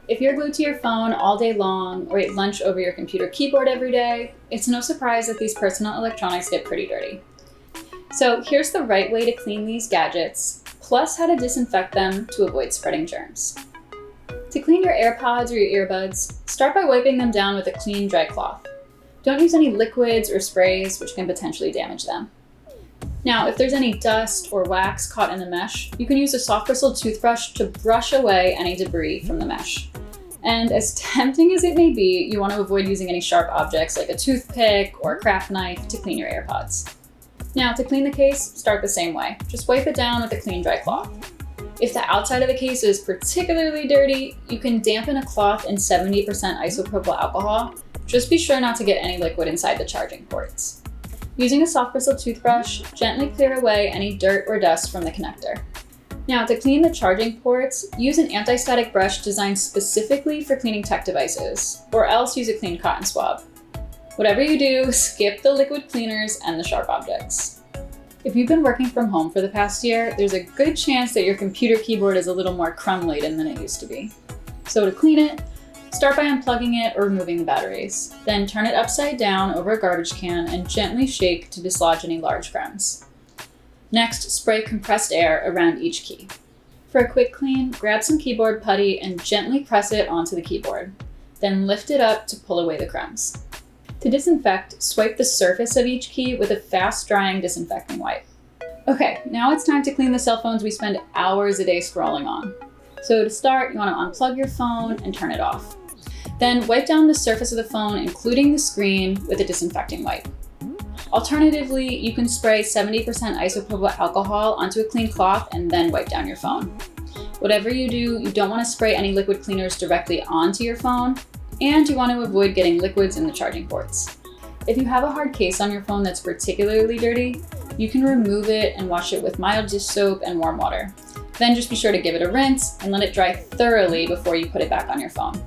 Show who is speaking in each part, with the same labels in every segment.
Speaker 1: If you're glued to your phone all day long or eat lunch over your computer keyboard every day, it's no surprise that these personal electronics get pretty dirty. So here's the right way to clean these gadgets, plus how to disinfect them to avoid spreading germs. To clean your AirPods or your earbuds, start by wiping them down with a clean, dry cloth. Don't use any liquids or sprays, which can potentially damage them. Now, if there's any dust or wax caught in the mesh, you can use a soft bristled toothbrush to brush away any debris from the mesh. And as tempting as it may be, you want to avoid using any sharp objects like a toothpick or a craft knife to clean your AirPods. Now, to clean the case, start the same way. Just wipe it down with a clean, dry cloth. If the outside of the case is particularly dirty, you can dampen a cloth in 70% isopropyl alcohol. Just be sure not to get any liquid inside the charging ports. Using a soft bristled toothbrush, gently clear away any dirt or dust from the connector. Now, to clean the charging ports, use an anti-static brush designed specifically for cleaning tech devices, or else use a clean cotton swab. Whatever you do, skip the liquid cleaners and the sharp objects. If you've been working from home for the past year, there's a good chance that your computer keyboard is a little more crumb-laden than it used to be. So to clean it, start by unplugging it or removing the batteries. Then turn it upside down over a garbage can and gently shake to dislodge any large crumbs. Next, spray compressed air around each key. For a quick clean, grab some keyboard putty and gently press it onto the keyboard. Then lift it up to pull away the crumbs. To disinfect, swipe the surface of each key with a fast-drying disinfecting wipe. Okay, now it's time to clean the cell phones we spend hours a day scrolling on. So to start, you want to unplug your phone and turn it off. Then wipe down the surface of the phone, including the screen, with a disinfecting wipe. Alternatively, you can spray 70% isopropyl alcohol onto a clean cloth and then wipe down your phone. Whatever you do, you don't want to spray any liquid cleaners directly onto your phone, and you want to avoid getting liquids in the charging ports. If you have a hard case on your phone that's particularly dirty, you can remove it and wash it with mild dish soap and warm water. Then just be sure to give it a rinse and let it dry thoroughly before you put it back on your phone.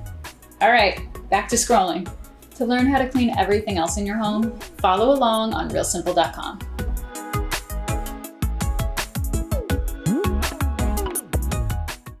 Speaker 1: All right, back to scrolling. To learn how to clean everything else in your home, follow along on realsimple.com.